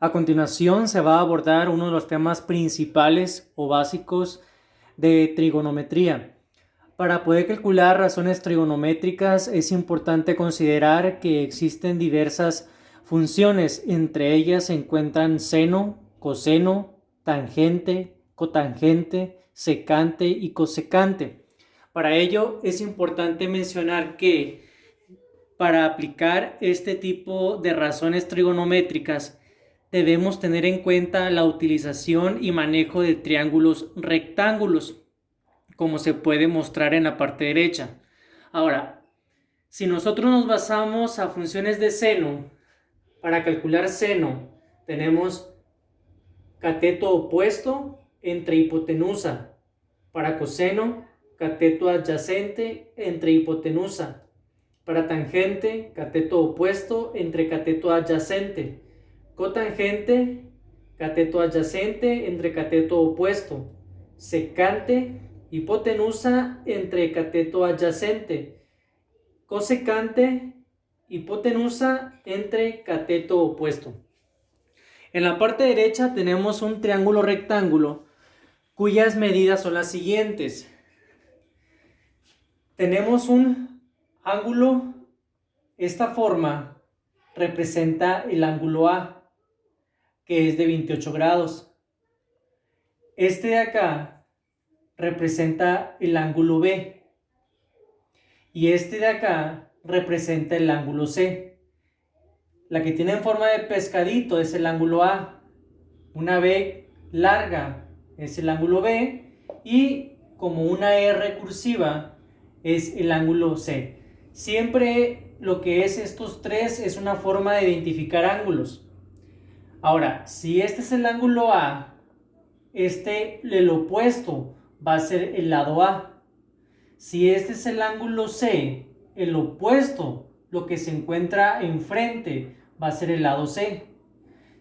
A continuación se va a abordar uno de los temas principales o básicos de trigonometría. Para poder calcular razones trigonométricas es importante considerar que existen diversas funciones. Entre ellas se encuentran seno, coseno, tangente, cotangente, secante y cosecante. Para ello es importante mencionar que para aplicar este tipo de razones trigonométricas debemos tener en cuenta la utilización y manejo de triángulos rectángulos, como se puede mostrar en la parte derecha. Ahora, si nosotros nos basamos a funciones de seno, para calcular seno tenemos cateto opuesto entre hipotenusa. Para coseno, cateto adyacente entre hipotenusa. Para tangente, cateto opuesto entre cateto adyacente. Cotangente, cateto adyacente entre cateto opuesto. Secante, hipotenusa entre cateto adyacente. Cosecante, hipotenusa entre cateto opuesto. En la parte derecha tenemos un triángulo rectángulo cuyas medidas son las siguientes. Tenemos un ángulo, esta forma representa el ángulo A, que es de 28 grados. Este de acá representa el ángulo B. Y este de acá representa el ángulo C. La que tiene en forma de pescadito es el ángulo A. Una B larga es el ángulo B. Y como una R cursiva es el ángulo C. Siempre lo que es estos tres es una forma de identificar ángulos. Ahora, si este es el ángulo A, el opuesto va a ser el lado A. Si este es el ángulo C, el opuesto, lo que se encuentra enfrente, va a ser el lado C.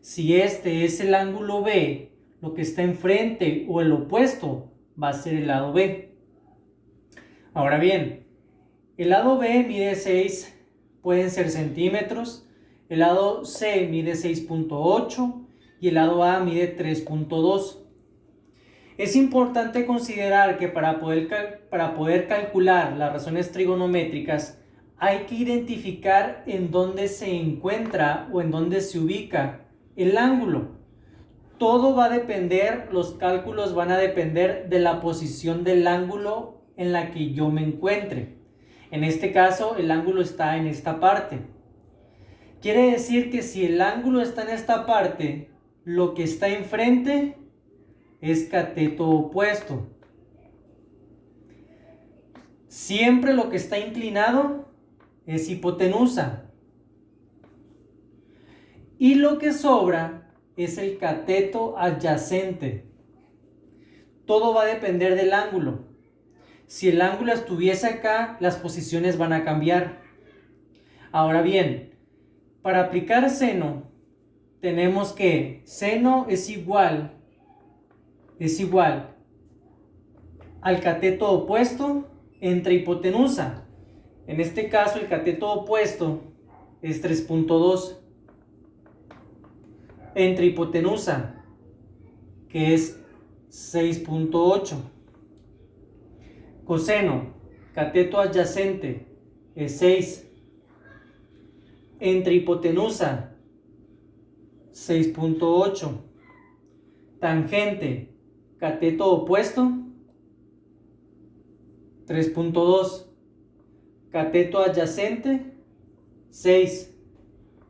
Si este es el ángulo B, lo que está enfrente o el opuesto, va a ser el lado B. Ahora bien, el lado B mide 6, pueden ser centímetros. El lado C mide 6.8 y el lado A mide 3.2. Es importante considerar que para poder calcular las razones trigonométricas hay que identificar en dónde se encuentra o en dónde se ubica el ángulo. Todo va a depender, los cálculos van a depender de la posición del ángulo en la que yo me encuentre. En este caso, el ángulo está en esta parte. Quiere decir que si el ángulo está en esta parte, lo que está enfrente es cateto opuesto. Siempre lo que está inclinado es hipotenusa. Y lo que sobra es el cateto adyacente. Todo va a depender del ángulo. Si el ángulo estuviese acá, las posiciones van a cambiar. Ahora bien, para aplicar seno, tenemos que seno es igual al cateto opuesto entre hipotenusa. En este caso, el cateto opuesto es 3.2 entre hipotenusa, que es 6.8. Coseno, cateto adyacente, es 6. Entre hipotenusa, 6.8. Tangente, cateto opuesto, 3.2. Cateto adyacente, 6.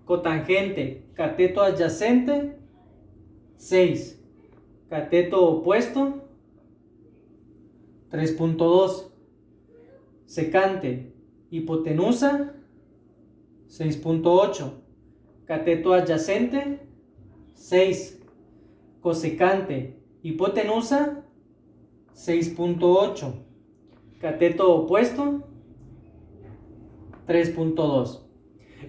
Cotangente, cateto adyacente, 6. Cateto opuesto, 3.2. Secante, hipotenusa, 6.8. Cateto adyacente, 6. Cosecante, hipotenusa, 6.8. Cateto opuesto, 3.2.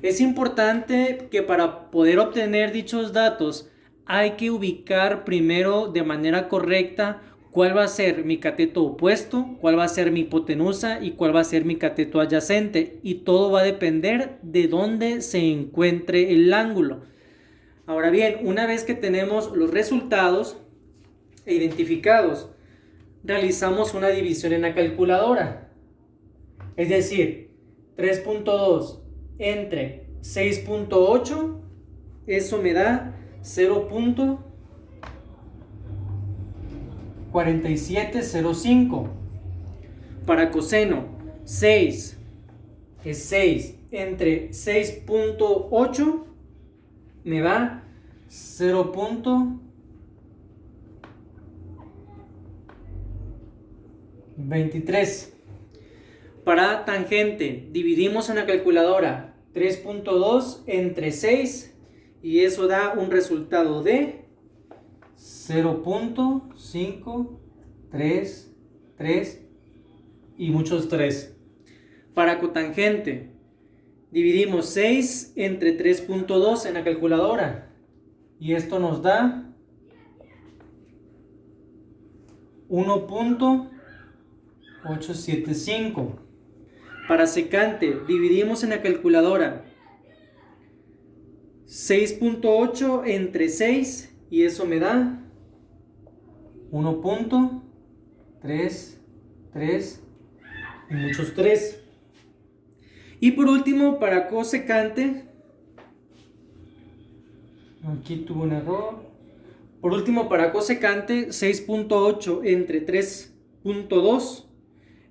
Es importante que para poder obtener dichos datos hay que ubicar primero de manera correcta cuál va a ser mi cateto opuesto, cuál va a ser mi hipotenusa y cuál va a ser mi cateto adyacente. Y todo va a depender de dónde se encuentre el ángulo. Ahora bien, una vez que tenemos los resultados identificados, realizamos una división en la calculadora. Es decir, 3.2 entre 6.8, eso me da 0.4705. Para coseno, 6 es 6 entre 6.8 me da 0.23. Para tangente, dividimos en la calculadora 3.2 entre 6 y eso da un resultado de 0.533 y muchos 3. Para cotangente, dividimos 6 entre 3.2 en la calculadora y esto nos da 1.875. Para secante, dividimos en la calculadora 6.8 entre 6 y eso me da 1.33 y muchos 3. Y por último, para cosecante, aquí tuve un error. Por último, para cosecante, 6.8 entre 3.2,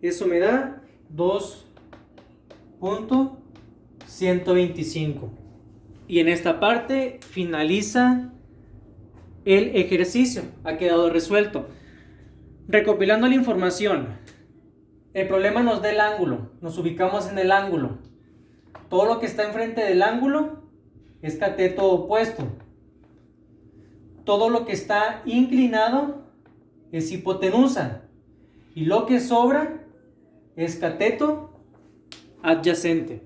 eso me da 2.125. Y en esta parte finaliza el ejercicio. Ha quedado resuelto. Recopilando la información, el problema nos da el ángulo. Nos ubicamos en el ángulo. Todo lo que está enfrente del ángulo es cateto opuesto. Todo lo que está inclinado es hipotenusa. Y lo que sobra es cateto adyacente.